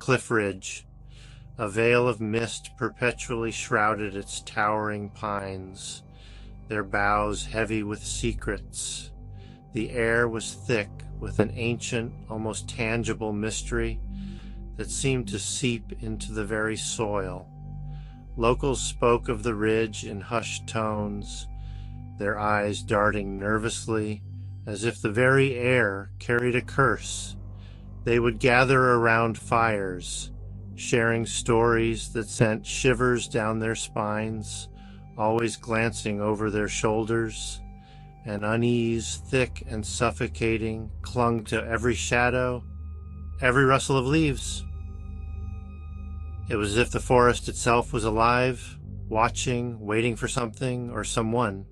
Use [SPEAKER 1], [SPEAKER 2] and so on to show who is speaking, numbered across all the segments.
[SPEAKER 1] cliff ridge. A veil of mist perpetually shrouded its towering pines, their boughs heavy with secrets. The air was thick with an ancient, almost tangible mystery that seemed to seep into the very soil. Locals spoke of the ridge in hushed tones, their eyes darting nervously, as if the very air carried a curse. They would gather around fires, sharing stories that sent shivers down their spines, always glancing over their shoulders. An unease, thick and suffocating, clung to every shadow, every rustle of leaves. It was as if the forest itself was alive, watching, waiting for something or someone.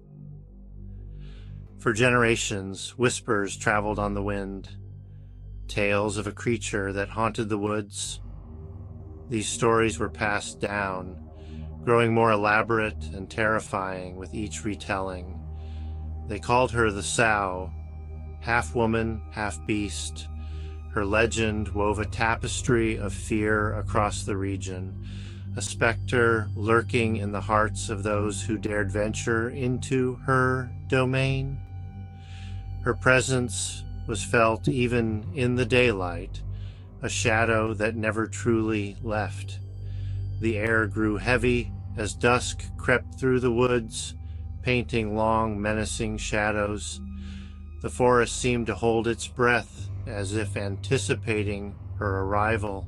[SPEAKER 1] For generations, whispers traveled on the wind, tales of a creature that haunted the woods. These stories were passed down, growing more elaborate and terrifying with each retelling. They called her the Sow, half woman, half beast. Her legend wove a tapestry of fear across the region, a specter lurking in the hearts of those who dared venture into her domain. Her presence was felt even in the daylight, a shadow that never truly left. The air grew heavy as dusk crept through the woods, painting long, menacing shadows. The forest seemed to hold its breath, as if anticipating her arrival.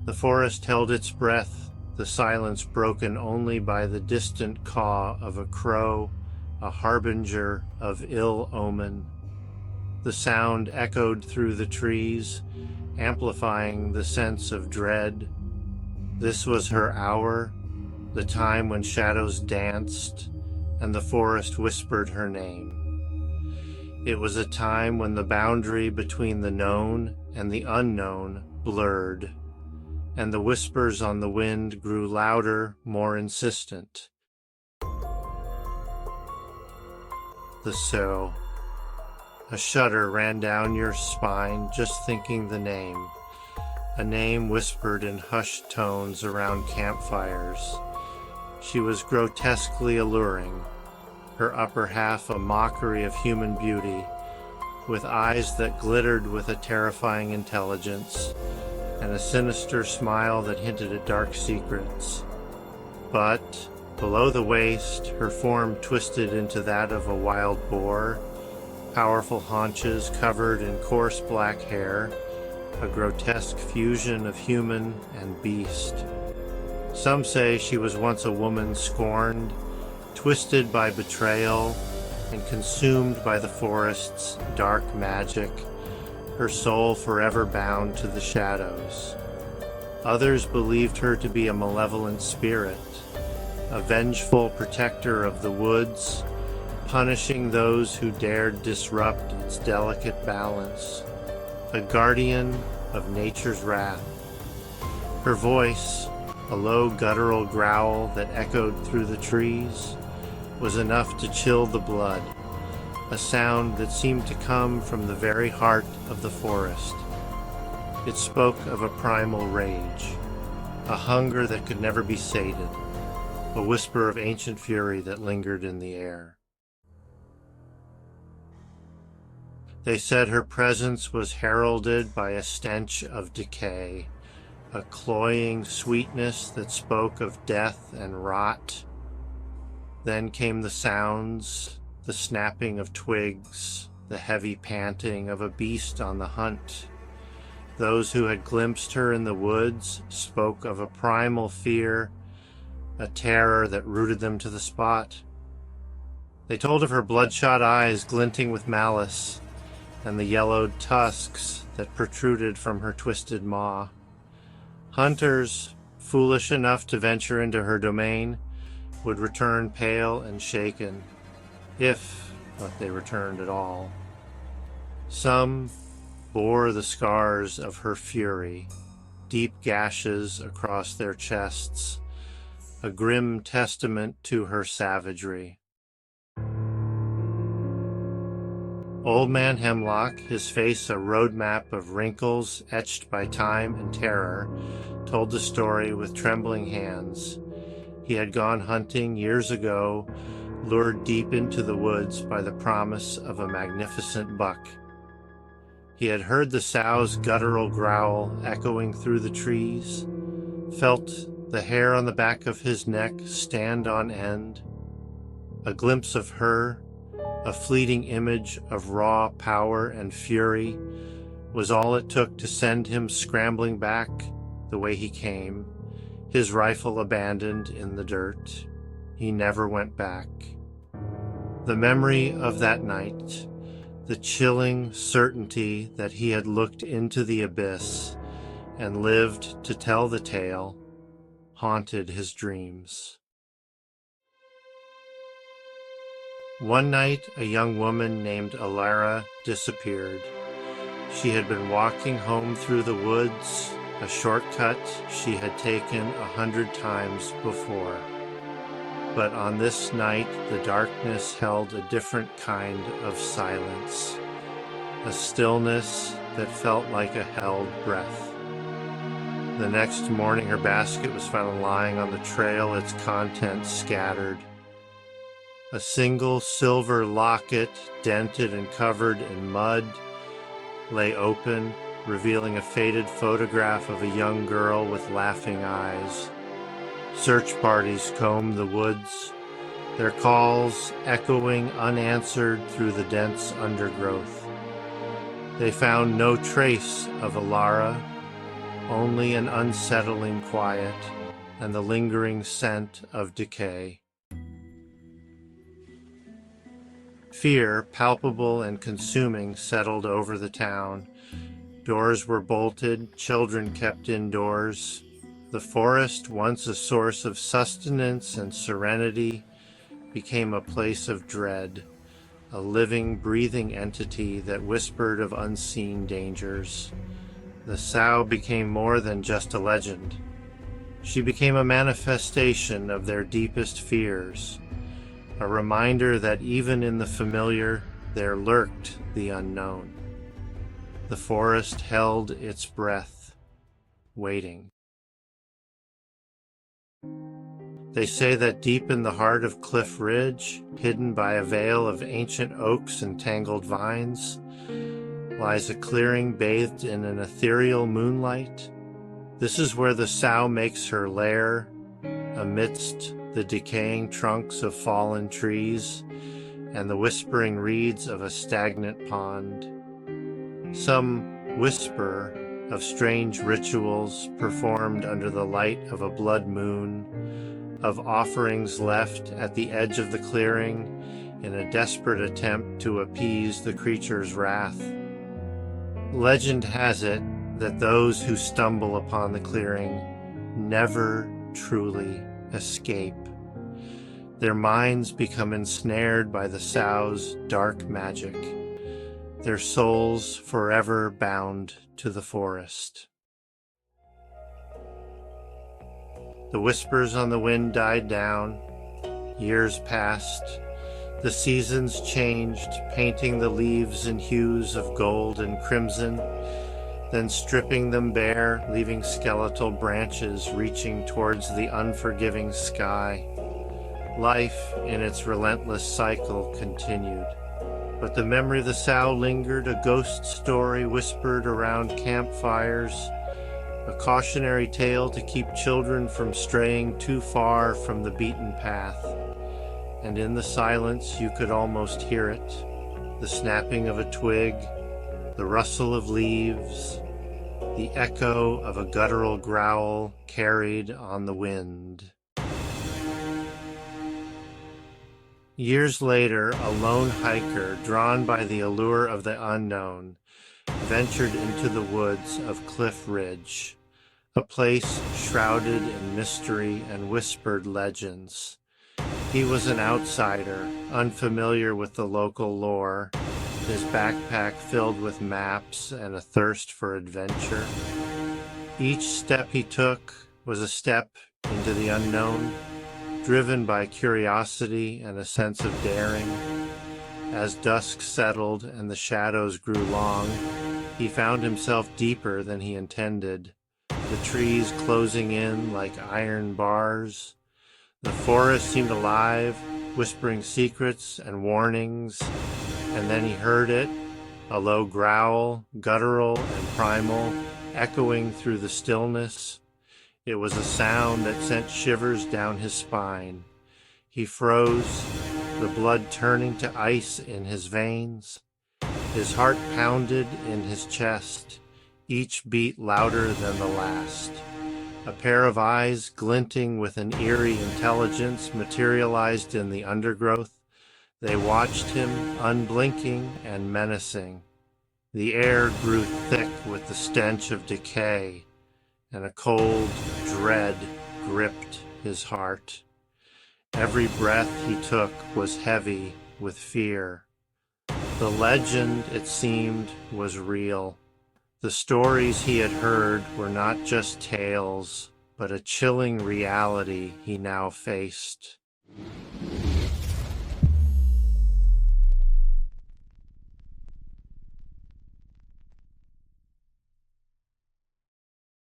[SPEAKER 1] The forest held its breath, the silence broken only by the distant caw of a crow, a harbinger of ill omen. The sound echoed through the trees, amplifying the sense of dread. This was her hour, the time when shadows danced and the forest whispered her name. It was a time when the boundary between the known and the unknown blurred, and the whispers on the wind grew louder, more insistent. The Sow. A shudder ran down your spine just thinking the name, a name whispered in hushed tones around campfires. She was grotesquely alluring, her upper half a mockery of human beauty, with eyes that glittered with a terrifying intelligence, and a sinister smile that hinted at dark secrets. But below the waist, her form twisted into that of a wild boar, powerful haunches covered in coarse black hair, a grotesque fusion of human and beast. Some say she was once a woman scorned, twisted by betrayal, and consumed by the forest's dark magic, her soul forever bound to the shadows. Others believed her to be a malevolent spirit, a vengeful protector of the woods, punishing those who dared disrupt its delicate balance, a guardian of nature's wrath. Her voice, a low guttural growl that echoed through the trees, was enough to chill the blood, a sound that seemed to come from the very heart of the forest. It spoke of a primal rage, a hunger that could never be sated, a whisper of ancient fury that lingered in the air. They said her presence was heralded by a stench of decay, a cloying sweetness that spoke of death and rot. Then came the sounds, the snapping of twigs, the heavy panting of a beast on the hunt. Those who had glimpsed her in the woods spoke of a primal fear, a terror that rooted them to the spot. They told of her bloodshot eyes glinting with malice, and the yellowed tusks that protruded from her twisted maw. Hunters, foolish enough to venture into her domain, would return pale and shaken, if but they returned at all. Some bore the scars of her fury, deep gashes across their chests, a grim testament to her savagery. Old Man Hemlock, his face a roadmap of wrinkles etched by time and terror, told the story with trembling hands. He had gone hunting years ago, lured deep into the woods by the promise of a magnificent buck. He had heard the sow's guttural growl echoing through the trees, felt the hair on the back of his neck stand on end. A glimpse of her, a fleeting image of raw power and fury, was all it took to send him scrambling back the way he came, his rifle abandoned in the dirt. He never went back. The memory of that night, the chilling certainty that he had looked into the abyss and lived to tell the tale, haunted his dreams. One night, a young woman named Alara disappeared. She had been walking home through the woods, a shortcut she had taken 100 times before. But on this night, the darkness held a different kind of silence, a stillness that felt like a held breath. The next morning, her basket was found lying on the trail, its contents scattered. A single silver locket, dented and covered in mud, lay open, revealing a faded photograph of a young girl with laughing eyes. Search parties combed the woods, their calls echoing unanswered through the dense undergrowth. They found no trace of Alara, only an unsettling quiet and the lingering scent of decay. Fear, palpable and consuming, settled over the town. Doors were bolted, children kept indoors. The forest, once a source of sustenance and serenity, became a place of dread, a living, breathing entity that whispered of unseen dangers. The sow became more than just a legend. She became a manifestation of their deepest fears, a reminder that even in the familiar, there lurked the unknown. The forest held its breath, waiting. They say that deep in the heart of Cliff Ridge, hidden by a veil of ancient oaks and tangled vines, lies a clearing bathed in an ethereal moonlight. This is where the sow makes her lair, amidst the decaying trunks of fallen trees and the whispering reeds of a stagnant pond. Some whisper of strange rituals performed under the light of a blood moon, of offerings left at the edge of the clearing in a desperate attempt to appease the creature's wrath. Legend has it that those who stumble upon the clearing never truly escape. Their minds become ensnared by the sow's dark magic, their souls forever bound to the forest. The whispers on the wind died down. Years passed. The seasons changed, painting the leaves in hues of gold and crimson, then stripping them bare, leaving skeletal branches reaching towards the unforgiving sky. Life, in its relentless cycle, continued. But the memory of the sow lingered, a ghost story whispered around campfires, a cautionary tale to keep children from straying too far from the beaten path. And in the silence you could almost hear it, the snapping of a twig, the rustle of leaves, the echo of a guttural growl carried on the wind. Years later, a lone hiker, drawn by the allure of the unknown, ventured into the woods of Cliff Ridge, a place shrouded in mystery and whispered legends. He was an outsider, unfamiliar with the local lore, his backpack filled with maps and a thirst for adventure. Each step he took was a step into the unknown, driven by curiosity and a sense of daring. As dusk settled and the shadows grew long, he found himself deeper than he intended, the trees closing in like iron bars. The forest seemed alive, whispering secrets and warnings, and then he heard it, a low growl, guttural and primal, echoing through the stillness. It was a sound that sent shivers down his spine. He froze, the blood turning to ice in his veins. His heart pounded in his chest, each beat louder than the last. A pair of eyes, glinting with an eerie intelligence, materialized in the undergrowth. They watched him, unblinking and menacing. The air grew thick with the stench of decay, and a cold dread gripped his heart. Every breath he took was heavy with fear. The legend, it seemed, was real. The stories he had heard were not just tales, but a chilling reality he now faced.